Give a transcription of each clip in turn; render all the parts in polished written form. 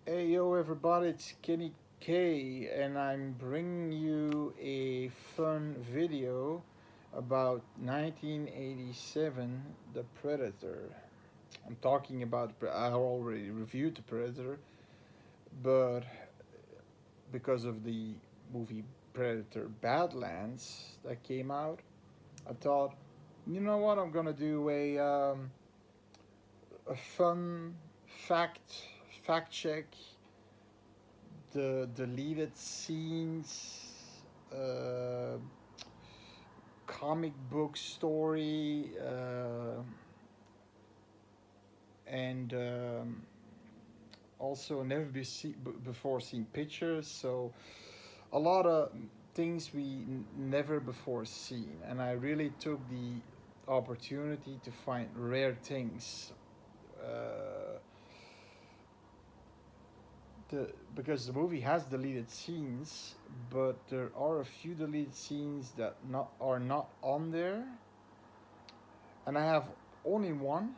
Hey yo everybody, it's Kenny K and I'm bringing you a fun video about 1987 The Predator. I'm talking about I already reviewed The Predator, but because of the movie Predator Badlands that came out, I thought, you know what, I'm gonna do a fun fact fact check the deleted scenes, uh, comic book story, and also never before seen pictures. So a lot of things we never before seen, and I really took the opportunity to find rare things. Uh, because the movie has deleted scenes, but there are a few deleted scenes that not are not on there, and I have only one,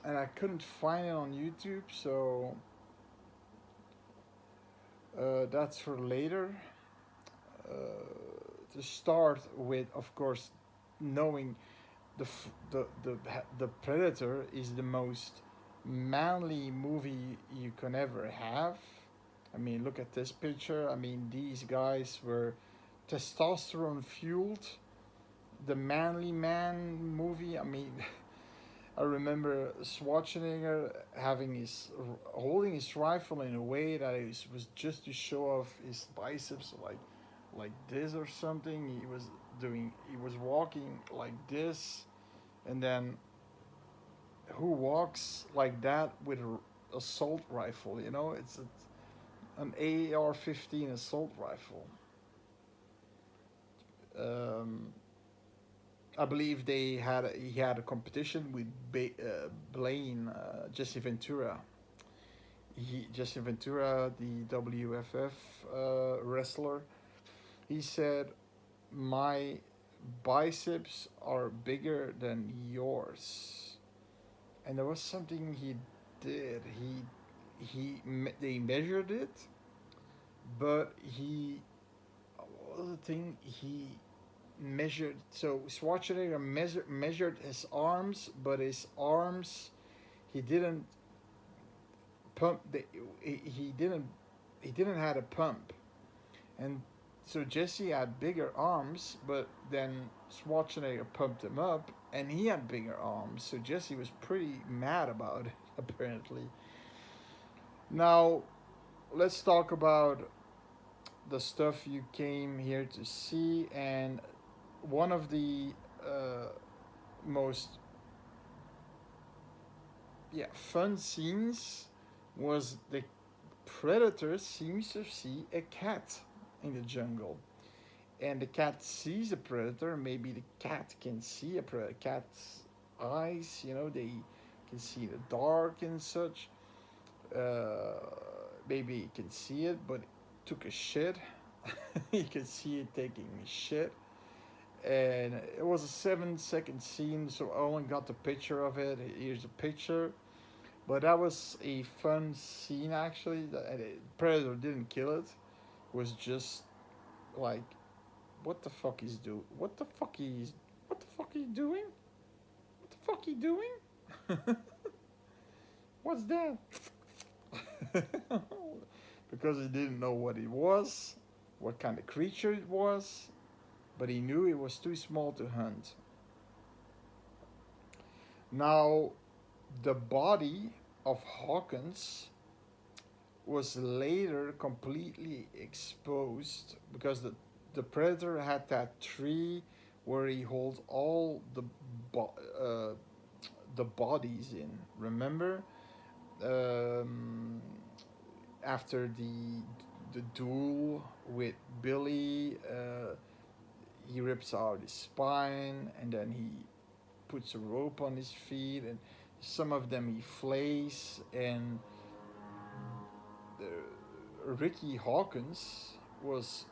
and I couldn't find it on YouTube, so that's for later. Uh, to start with, of course, knowing the Predator is the most manly movie you can ever have. I mean, look at this picture. I mean, these guys were testosterone fueled. The Manly Man movie. I mean, I remember Schwarzenegger having his holding his rifle in a way that it was just to show off his biceps, like this or something. He was walking like this, and then who walks like that with an assault rifle? You know, it's an AR-15 assault rifle. Um, I believe he had a competition with Blaine Jesse Ventura. Jesse Ventura, the WFF wrestler, he said, "My biceps are bigger than yours," and there was something he did. They measured it, but he what was the thing he measured. So Schwarzenegger measured his arms, but his arms he didn't pump. He didn't had a pump, and so Jesse had bigger arms, but then Schwarzenegger pumped him up, and he had bigger arms. So Jesse was pretty mad about it, apparently. Now let's talk about the stuff you came here to see, and one of the uh, most fun scenes was the predator seems to see a cat in the jungle, and the cat sees a predator. Maybe the cat can see a predator. Cat's eyes, they can see the dark and such. uh, Maybe he can see it, but it took a shit. You can see it taking a shit, and it was a 7 second scene, so I only got the picture of it. Here's a picture, but that was a fun scene actually. The Predator didn't kill it. It was just like, what the fuck is do? What the fuck is? What the fuck are you doing? What the fuck are you doing? What's that? Because he didn't know what it was, what kind of creature it was, but he knew it was too small to hunt. Now, the body of Hawkins was later completely exposed because the predator had that tree where he holds all uh, the bodies in. Remember, um, after the duel with Billy, he rips out his spine, and then he puts a rope on his feet, and some of them he flays. And Ricky Hawkins was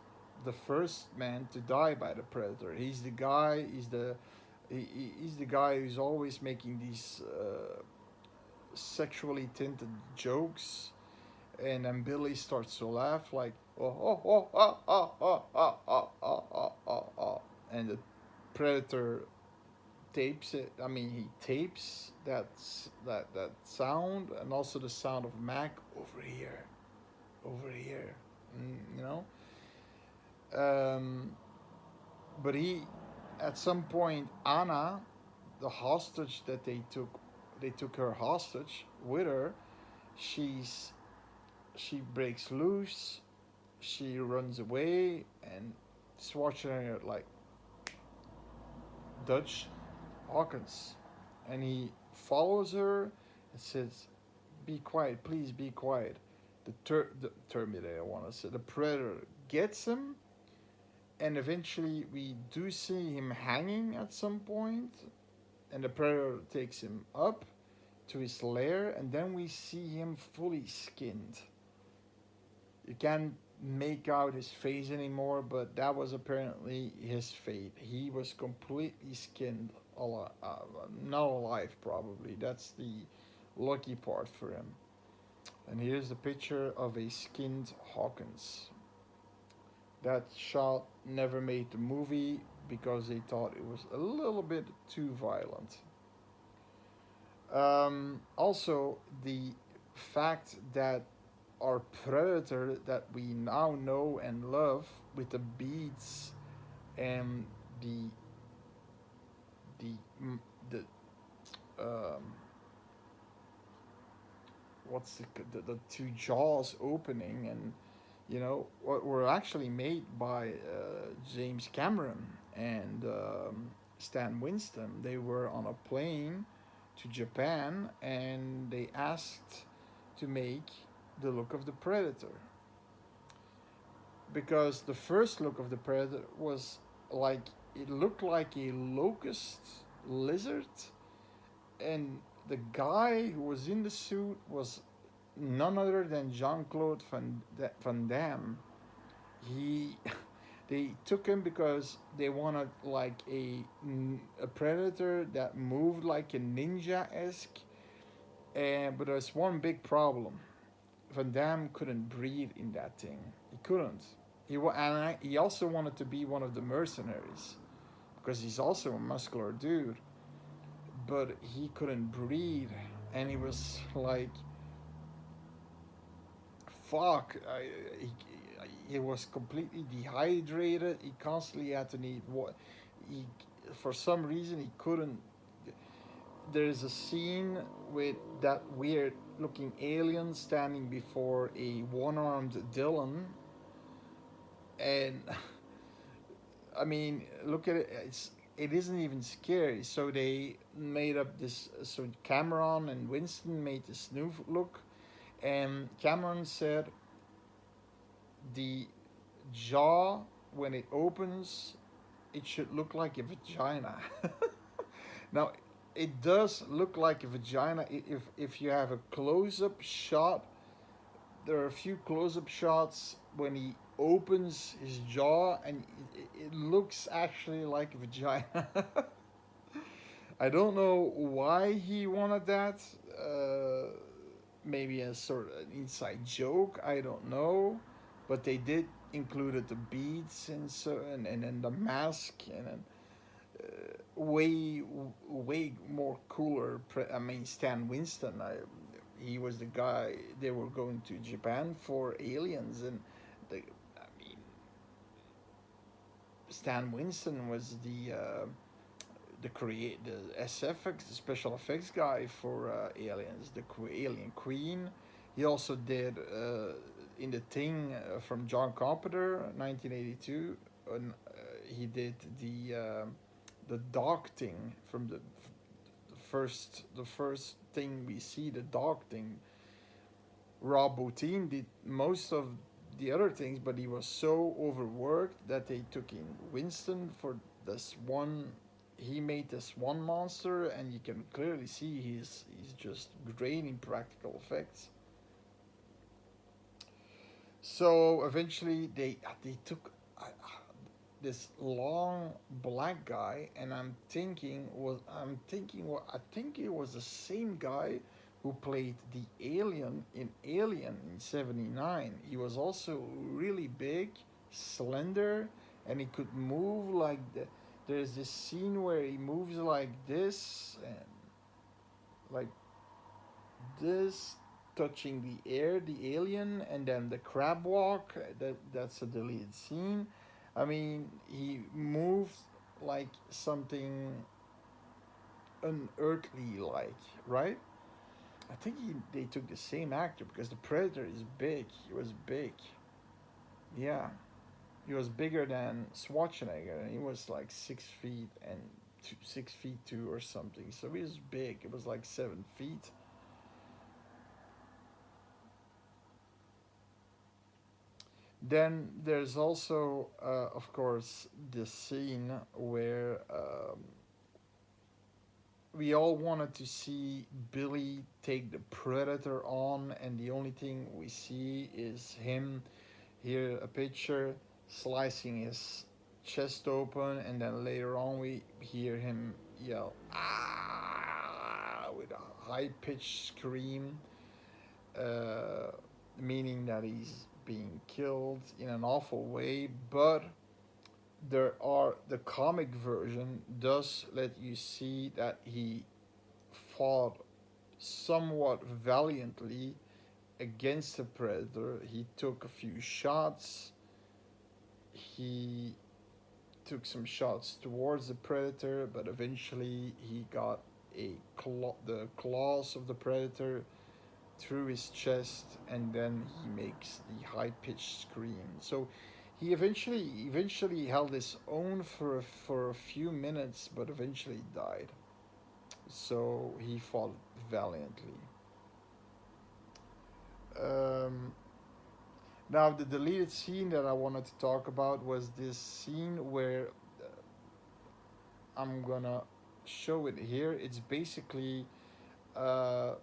the first man to die by the predator. He's the guy. He's the guy who's always making these sexually tinted jokes, and then Billy starts to laugh like oh oh oh oh oh oh oh oh oh oh oh, oh. And the predator tapes it. I mean, he tapes that sound, and also the sound of Mac over here, over here. You know. Um, but he, at some point, Anna, the hostage that they took her hostage with her. She's she breaks loose. She runs away, and Schwarzenegger like Dutch Hawkins, and he follows her and says, "Be quiet, please, be quiet." The Terminator, I want to say, the Predator gets him, and eventually we do see him hanging at some point, and the Predator takes him up to his lair, and then we see him fully skinned. You can't make out his face anymore, but that was apparently his fate. He was completely skinned, not alive, probably. That's the lucky part for him. And here's the picture of a skinned Hawkins. That shot never made the movie because they thought it was a little bit too violent. Also, the fact that our predator that we now know and love with the beads and the the the what's the two jaws opening, and what were actually made by James Cameron and Stan Winston. They were on a plane to Japan, and they asked to make the look of the Predator, because the first look of the Predator was like, it looked like a locust lizard, and the guy who was in the suit was none other than Jean-Claude Van Damme. He they took him because they wanted like a predator that moved like a ninja esque, and but there's one big problem. Van Damme couldn't breathe in that thing. He couldn't. He also wanted to be one of the mercenaries because he's also a muscular dude, but he couldn't breathe, and he was like, "Fuck!" He was completely dehydrated. He constantly had to need what he, for some reason, he couldn't. There's a scene with that weird looking alien standing before a one-armed Dylan, and I mean, look at it. It isn't even scary. So they made up this. So Cameron and Winston made this new look, and Cameron said the jaw, when it opens, it should look like a vagina. Now, it does look like a vagina if you have a close-up shot. There are a few close-up shots when he opens his jaw, and it looks actually like a vagina. I don't know why he wanted that. Maybe a sort of an inside joke. I don't know, but they did included the beads and so and then the mask, and then way more cooler. I mean, Stan Winston. He was the guy. They were going to Japan for aliens, and I mean, Stan Winston was the SFX, the special effects guy for Aliens, the Alien Queen. He also did in the Thing from John Carpenter, 1982. And, he did the dog thing from the first thing we see, the dog thing. Rob Bottin did most of the other things, but he was so overworked that they took in Winston for this one. He made this one monster, and you can clearly see he's just great in practical effects. So eventually they took this long black guy, and I'm thinking, well, I think it was the same guy who played the alien in Alien in '79. He was also really big, slender, and he could move like there's this scene where he moves like this and like this, touching the air, the alien, and then the crab walk. That's a deleted scene. I mean, he moves like something unearthly, like, right? I think they took the same actor because the Predator is big. He was big. Yeah, he was bigger than Schwarzenegger, and he was like 6 feet and 6 feet two or something. So he was big. It was like 7 feet. Then there's also, of course, the scene where we all wanted to see Billy take the Predator on, and the only thing we see is him. Here, a picture slicing his chest open, and then later on, we hear him yell, "Ah!" with a high pitched scream, uh, meaning that he's being killed in an awful way. But the comic version does let you see that he fought somewhat valiantly against the Predator. He took a few shots. He took some shots towards the Predator, but eventually he got the claws of the Predator through his chest, and then he makes the high pitched scream. So he eventually held his own for a few minutes, but eventually died. So he fought valiantly. Um, Now, the deleted scene that I wanted to talk about was this scene where I'm gonna show it here. It's basically uh,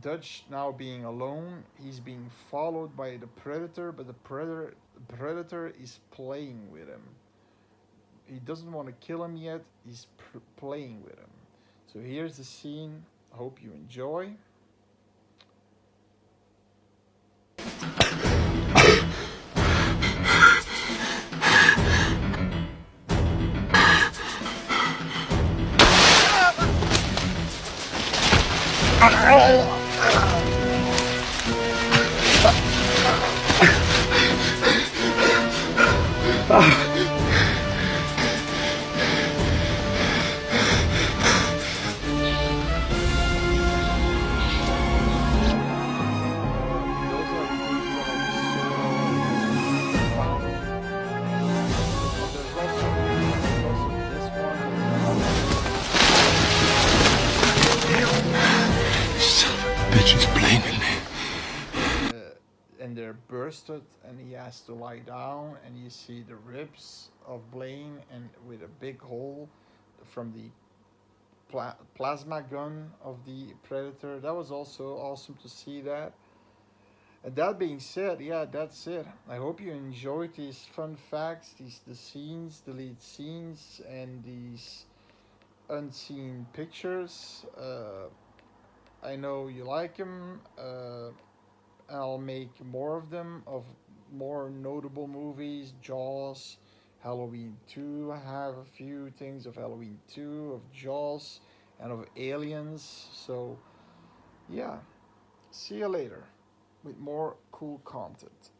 Dutch now being alone. He's being followed by the predator, but the predator is playing with him. He doesn't want to kill him yet. He's playing with him. So here's the scene. I hope you enjoy. Those are good, like sort of. There's also this Son of a bitch is playing with me. and they're bursted, and he has to lie down, and you see the ribs of Blaine, and with a big hole from the plasma gun of the Predator. That was also awesome to see that. And that being said, yeah, that's it. I hope you enjoyed these fun facts, the scenes, the lead scenes, and these unseen pictures. I know you like them. I'll make more of them, of more notable movies. Jaws, Halloween 2. I have a few things of Halloween 2, of Jaws, and of Aliens. So, yeah, see you later with more cool content.